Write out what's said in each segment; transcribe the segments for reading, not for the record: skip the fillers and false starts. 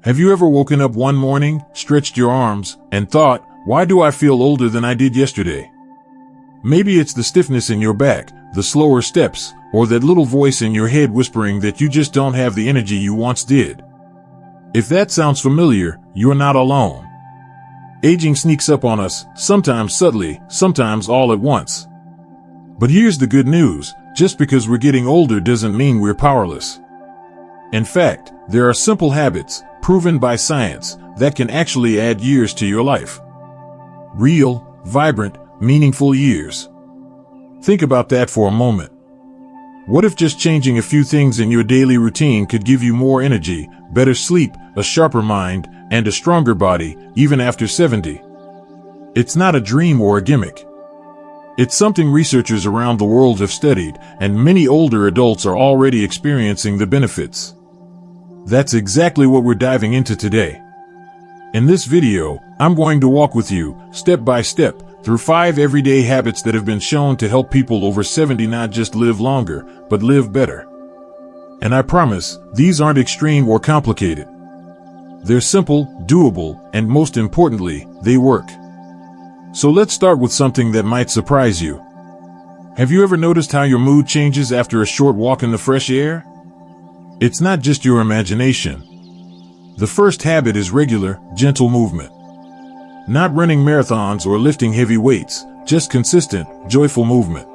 Have you ever woken up one morning, stretched your arms, and thought, why do I feel older than I did yesterday? Maybe it's the stiffness in your back, the slower steps, or that little voice in your head whispering that you just don't have the energy you once did. If that sounds familiar, you're not alone. Aging sneaks up on us, sometimes subtly, sometimes all at once. But here's the good news, just because we're getting older doesn't mean we're powerless. In fact, there are simple habits, proven by science, that can actually add years to your life. Real, vibrant, meaningful years. Think about that for a moment. What if just changing a few things in your daily routine could give you more energy, better sleep, a sharper mind, and a stronger body, even after 70? It's not a dream or a gimmick. It's something researchers around the world have studied, and many older adults are already experiencing the benefits. That's exactly what we're diving into today. In this video, I'm going to walk with you, step by step, through 5 everyday habits that have been shown to help people over 70 not just live longer, but live better. And I promise, these aren't extreme or complicated. They're simple, doable, and most importantly, they work. So let's start with something that might surprise you. Have you ever noticed how your mood changes after a short walk in the fresh air? It's not just your imagination. The first habit is regular, gentle movement. Not running marathons or lifting heavy weights, just consistent, joyful movement.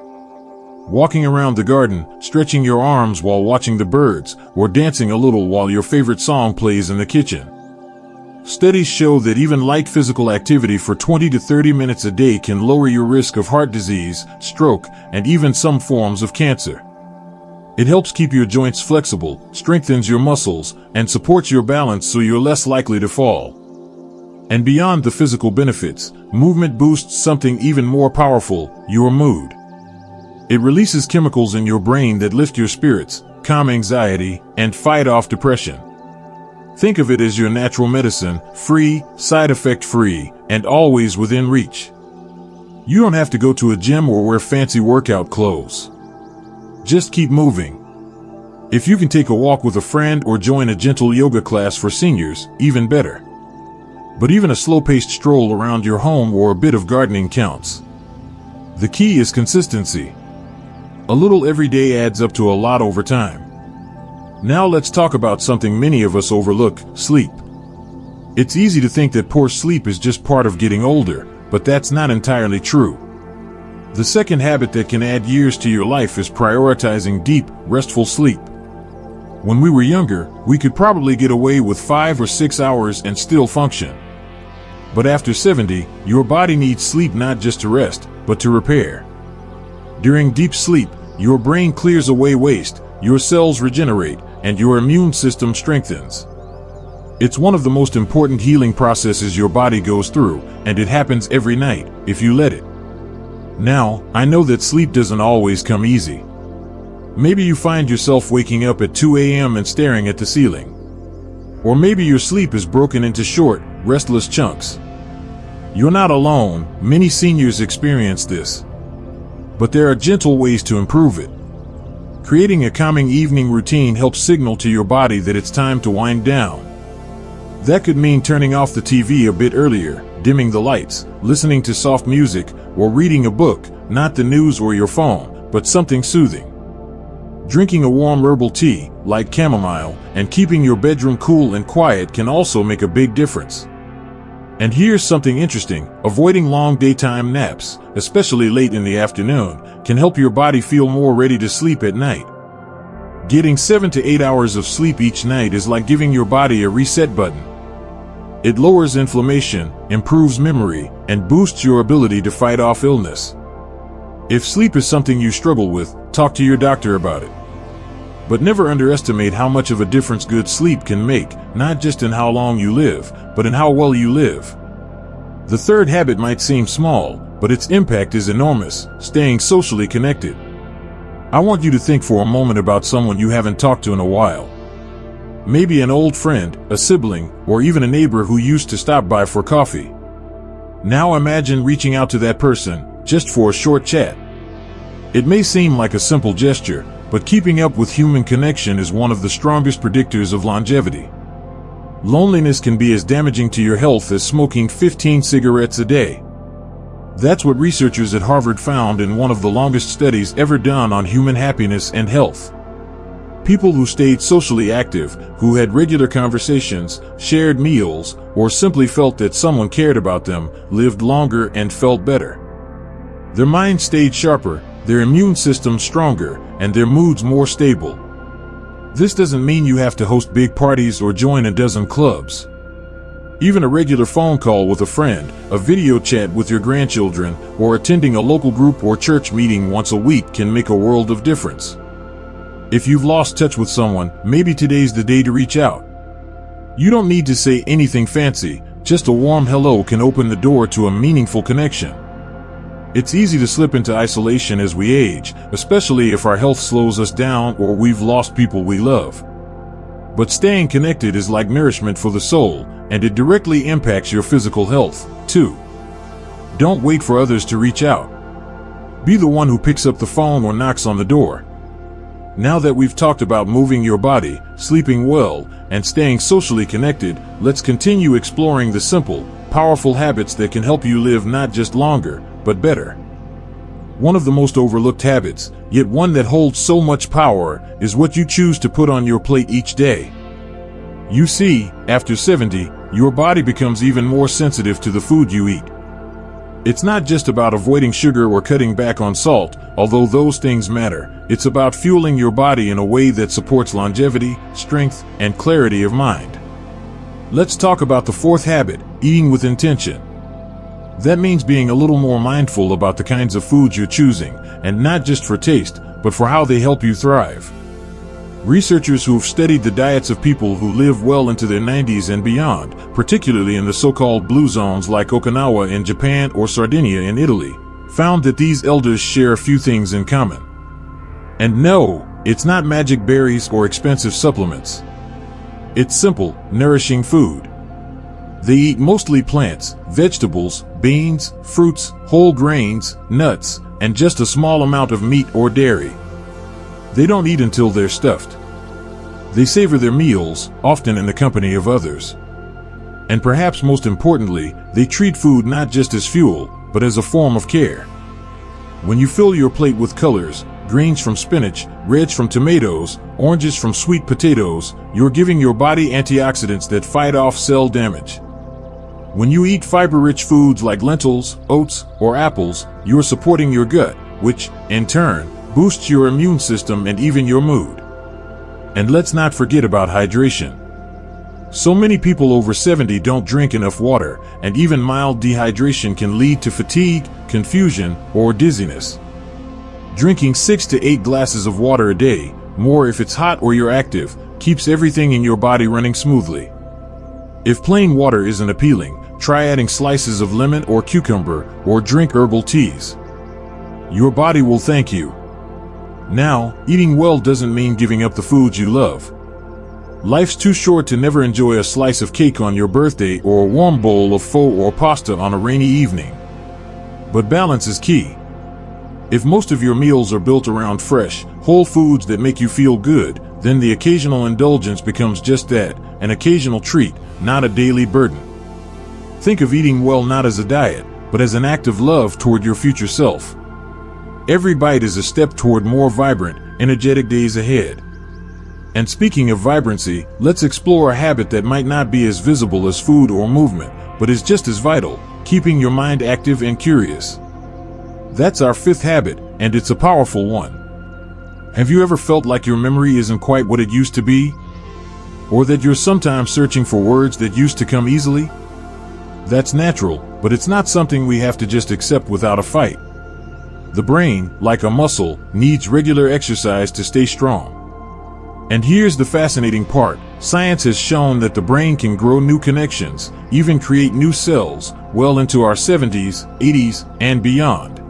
Walking around the garden, stretching your arms while watching the birds, or dancing a little while your favorite song plays in the kitchen. Studies show that even light physical activity for 20 to 30 minutes a day can lower your risk of heart disease, stroke, and even some forms of cancer. It helps keep your joints flexible, strengthens your muscles, and supports your balance so you're less likely to fall. And beyond the physical benefits, movement boosts something even more powerful, your mood. It releases chemicals in your brain that lift your spirits, calm anxiety, and fight off depression. Think of it as your natural medicine, free, side effect free, and always within reach. You don't have to go to a gym or wear fancy workout clothes. Just keep moving. If you can take a walk with a friend or join a gentle yoga class for seniors, even better. But even a slow-paced stroll around your home or a bit of gardening counts. The key is consistency. A little every day adds up to a lot over time. Now let's talk about something many of us overlook, sleep. It's easy to think that poor sleep is just part of getting older, but that's not entirely true. The second habit that can add years to your life is prioritizing deep, restful sleep. When we were younger, we could probably get away with 5 or 6 hours and still function. But after 70, your body needs sleep not just to rest, but to repair. During deep sleep, your brain clears away waste, your cells regenerate, and your immune system strengthens. It's one of the most important healing processes your body goes through, and it happens every night, if you let it. Now, I know that sleep doesn't always come easy. Maybe you find yourself waking up at 2 a.m. and staring at the ceiling. Or maybe your sleep is broken into short, restless chunks. You're not alone, many seniors experience this. But there are gentle ways to improve it. Creating a calming evening routine helps signal to your body that it's time to wind down. That could mean turning off the TV a bit earlier, dimming the lights, listening to soft music, or reading a book, not the news or your phone, but something soothing. Drinking a warm herbal tea, like chamomile, and keeping your bedroom cool and quiet can also make a big difference. And here's something interesting, avoiding long daytime naps, especially late in the afternoon, can help your body feel more ready to sleep at night. Getting 7 to 8 hours of sleep each night is like giving your body a reset button. It lowers inflammation, improves memory, and boosts your ability to fight off illness. If sleep is something you struggle with, talk to your doctor about it. But never underestimate how much of a difference good sleep can make, not just in how long you live, but in how well you live. The third habit might seem small, but its impact is enormous, staying socially connected. I want you to think for a moment about someone you haven't talked to in a while. Maybe an old friend, a sibling, or even a neighbor who used to stop by for coffee. Now imagine reaching out to that person, just for a short chat. It may seem like a simple gesture, but keeping up with human connection is one of the strongest predictors of longevity. Loneliness can be as damaging to your health as smoking 15 cigarettes a day. That's what researchers at Harvard found in one of the longest studies ever done on human happiness and health. People who stayed socially active, who had regular conversations, shared meals, or simply felt that someone cared about them, lived longer and felt better. Their minds stayed sharper, their immune system stronger, and their moods more stable. This doesn't mean you have to host big parties or join a dozen clubs. Even a regular phone call with a friend, a video chat with your grandchildren, or attending a local group or church meeting once a week can make a world of difference. If you've lost touch with someone, maybe today's the day to reach out. You don't need to say anything fancy, just a warm hello can open the door to a meaningful connection. It's easy to slip into isolation as we age, especially if our health slows us down or we've lost people we love. But staying connected is like nourishment for the soul, and it directly impacts your physical health, too. Don't wait for others to reach out. Be the one who picks up the phone or knocks on the door. Now that we've talked about moving your body, sleeping well, and staying socially connected, let's continue exploring the simple, powerful habits that can help you live not just longer, but better. One of the most overlooked habits, yet one that holds so much power, is what you choose to put on your plate each day. You see, after 70, your body becomes even more sensitive to the food you eat. It's not just about avoiding sugar or cutting back on salt, although those things matter. It's about fueling your body in a way that supports longevity, strength, and clarity of mind. Let's talk about the fourth habit, eating with intention. That means being a little more mindful about the kinds of foods you're choosing, and not just for taste, but for how they help you thrive. Researchers who've studied the diets of people who live well into their 90s and beyond, particularly in the so-called blue zones like Okinawa in Japan or Sardinia in Italy, found that these elders share a few things in common. And no, it's not magic berries or expensive supplements. It's simple, nourishing food. They eat mostly plants, vegetables, beans, fruits, whole grains, nuts, and just a small amount of meat or dairy. They don't eat until they're stuffed. They savor their meals, often in the company of others. And perhaps most importantly, they treat food not just as fuel, but as a form of care. When you fill your plate with colors, greens from spinach, reds from tomatoes, oranges from sweet potatoes, you're giving your body antioxidants that fight off cell damage. When you eat fiber-rich foods like lentils, oats, or apples, you're supporting your gut, which, in turn, boosts your immune system and even your mood. And let's not forget about hydration. So many people over 70 don't drink enough water, and even mild dehydration can lead to fatigue, confusion, or dizziness. Drinking 6 to 8 glasses of water a day, more if it's hot or you're active, keeps everything in your body running smoothly. If plain water isn't appealing, try adding slices of lemon or cucumber, or drink herbal teas. Your body will thank you. Now, eating well doesn't mean giving up the foods you love. Life's too short to never enjoy a slice of cake on your birthday or a warm bowl of pho or pasta on a rainy evening. But balance is key. If most of your meals are built around fresh, whole foods that make you feel good, then the occasional indulgence becomes just that, an occasional treat, not a daily burden. Think of eating well not as a diet, but as an act of love toward your future self. Every bite is a step toward more vibrant, energetic days ahead. And speaking of vibrancy, let's explore a habit that might not be as visible as food or movement, but is just as vital, keeping your mind active and curious. That's our fifth habit, and it's a powerful one. Have you ever felt like your memory isn't quite what it used to be? Or that you're sometimes searching for words that used to come easily? That's natural, but it's not something we have to just accept without a fight. The brain, like a muscle, needs regular exercise to stay strong. And here's the fascinating part. Science has shown that the brain can grow new connections, even create new cells, well into our 70s, 80s, and beyond.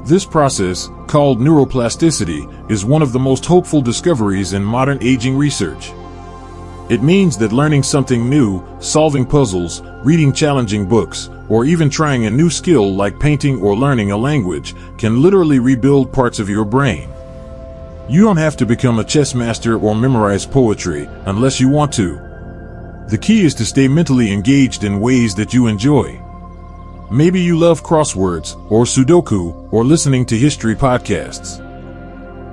This process, called neuroplasticity, is one of the most hopeful discoveries in modern aging research. It means that learning something new, solving puzzles, reading challenging books, or even trying a new skill like painting or learning a language, can literally rebuild parts of your brain. You don't have to become a chess master or memorize poetry, unless you want to. The key is to stay mentally engaged in ways that you enjoy. Maybe you love crosswords, or Sudoku, or listening to history podcasts.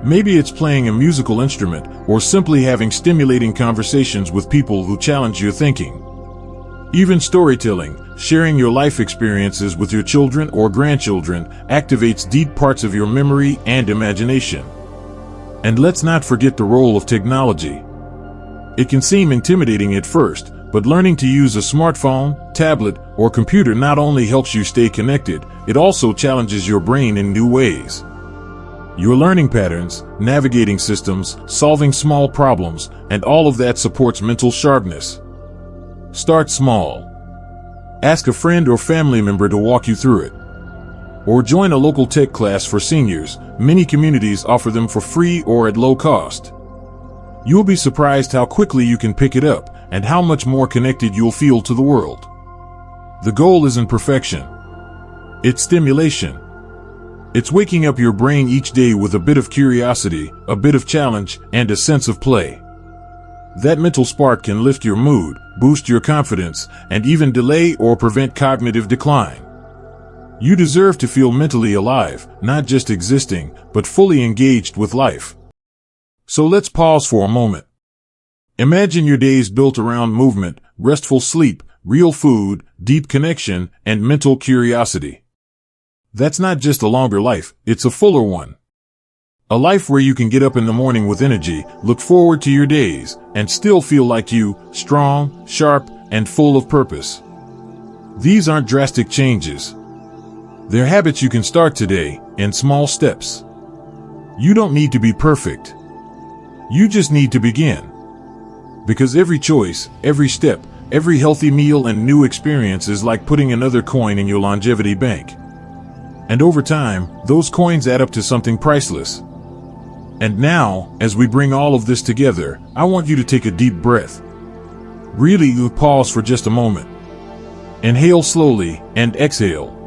Maybe it's playing a musical instrument, or simply having stimulating conversations with people who challenge your thinking. Even storytelling, sharing your life experiences with your children or grandchildren, activates deep parts of your memory and imagination. And let's not forget the role of technology. It can seem intimidating at first, but learning to use a smartphone, tablet, or computer not only helps you stay connected, it also challenges your brain in new ways. Your learning patterns, navigating systems, solving small problems, and all of that supports mental sharpness. Start small. Ask a friend or family member to walk you through it. Or join a local tech class for seniors. Many communities offer them for free or at low cost. You'll be surprised how quickly you can pick it up and how much more connected you'll feel to the world. The goal isn't perfection. It's stimulation. It's waking up your brain each day with a bit of curiosity, a bit of challenge, and a sense of play. That mental spark can lift your mood, boost your confidence, and even delay or prevent cognitive decline. You deserve to feel mentally alive, not just existing, but fully engaged with life. So let's pause for a moment. Imagine your days built around movement, restful sleep, real food, deep connection, and mental curiosity. That's not just a longer life, it's a fuller one. A life where you can get up in the morning with energy, look forward to your days, and still feel like you, strong, sharp, and full of purpose. These aren't drastic changes. They're habits you can start today, in small steps. You don't need to be perfect. You just need to begin. Because every choice, every step, every healthy meal and new experience is like putting another coin in your longevity bank. And over time, those coins add up to something priceless. And now, as we bring all of this together, I want you to take a deep breath. Really, pause for just a moment. Inhale slowly and exhale.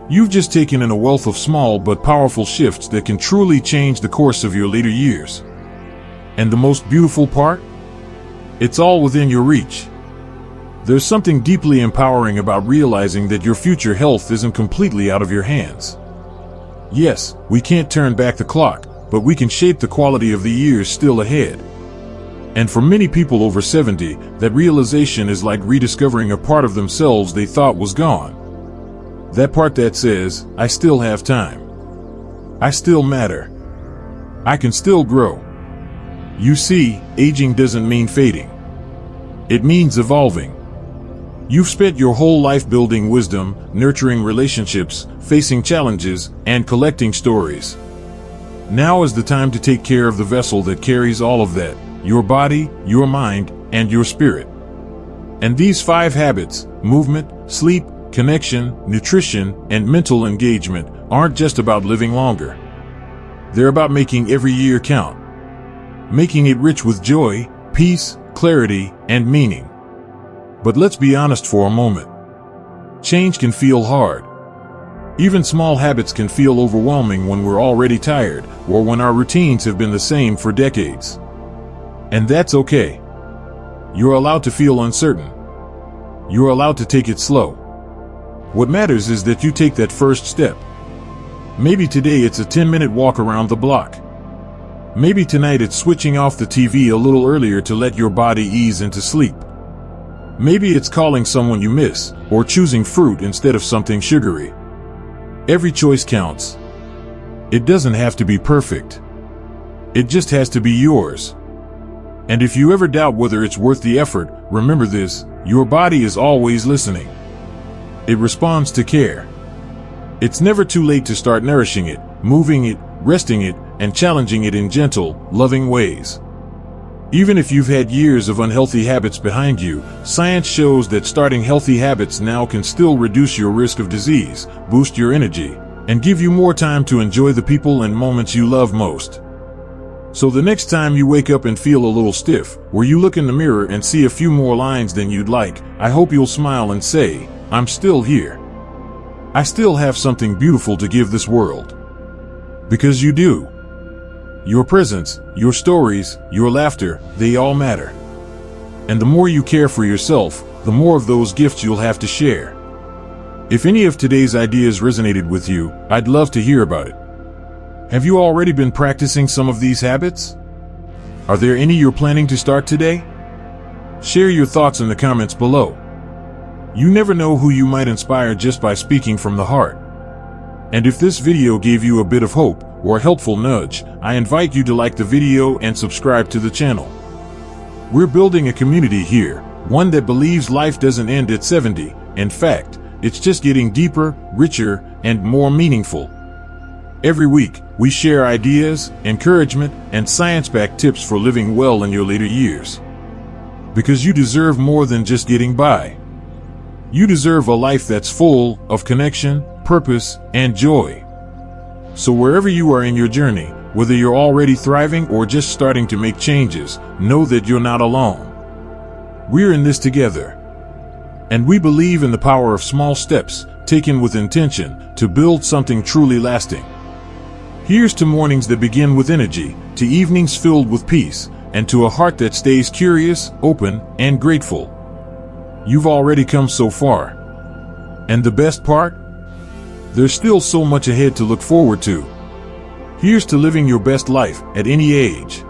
You've just taken in a wealth of small but powerful shifts that can truly change the course of your later years. And the most beautiful part? It's all within your reach. There's something deeply empowering about realizing that your future health isn't completely out of your hands. Yes, we can't turn back the clock, but we can shape the quality of the years still ahead. And for many people over 70, that realization is like rediscovering a part of themselves they thought was gone. That part that says, I still have time. I still matter. I can still grow. You see, aging doesn't mean fading. It means evolving. You've spent your whole life building wisdom, nurturing relationships, facing challenges, and collecting stories. Now is the time to take care of the vessel that carries all of that, your body, your mind, and your spirit. And these 5 habits, movement, sleep, connection, nutrition, and mental engagement, aren't just about living longer. They're about making every year count. Making it rich with joy, peace, clarity, and meaning. But let's be honest for a moment. Change can feel hard. Even small habits can feel overwhelming when we're already tired, or when our routines have been the same for decades. And that's okay. You're allowed to feel uncertain. You're allowed to take it slow. What matters is that you take that first step. Maybe today it's a 10-minute walk around the block. Maybe tonight it's switching off the TV a little earlier to let your body ease into sleep. Maybe it's calling someone you miss, or choosing fruit instead of something sugary. Every choice counts. It doesn't have to be perfect. It just has to be yours. And if you ever doubt whether it's worth the effort, remember this, your body is always listening. It responds to care. It's never too late to start nourishing it, moving it, resting it, and challenging it in gentle, loving ways. Even if you've had years of unhealthy habits behind you, science shows that starting healthy habits now can still reduce your risk of disease, boost your energy, and give you more time to enjoy the people and moments you love most. So the next time you wake up and feel a little stiff, or you look in the mirror and see a few more lines than you'd like, I hope you'll smile and say, I'm still here. I still have something beautiful to give this world. Because you do. Your presence, your stories, your laughter, they all matter. And the more you care for yourself, the more of those gifts you'll have to share. If any of today's ideas resonated with you, I'd love to hear about it. Have you already been practicing some of these habits? Are there any you're planning to start today? Share your thoughts in the comments below. You never know who you might inspire just by speaking from the heart. And if this video gave you a bit of hope or a helpful nudge, I invite you to like the video and subscribe to the channel. We're building a community here, one that believes life doesn't end at 70. In fact, it's just getting deeper, richer, and more meaningful. Every week, we share ideas, encouragement, and science-backed tips for living well in your later years. Because you deserve more than just getting by. You deserve a life that's full of connection, purpose, and joy. So wherever you are in your journey, whether you're already thriving or just starting to make changes, know that you're not alone. We're in this together. And we believe in the power of small steps, taken with intention, to build something truly lasting. Here's to mornings that begin with energy, to evenings filled with peace, and to a heart that stays curious, open, and grateful. You've already come so far. And the best part? There's still so much ahead to look forward to. Here's to living your best life at any age.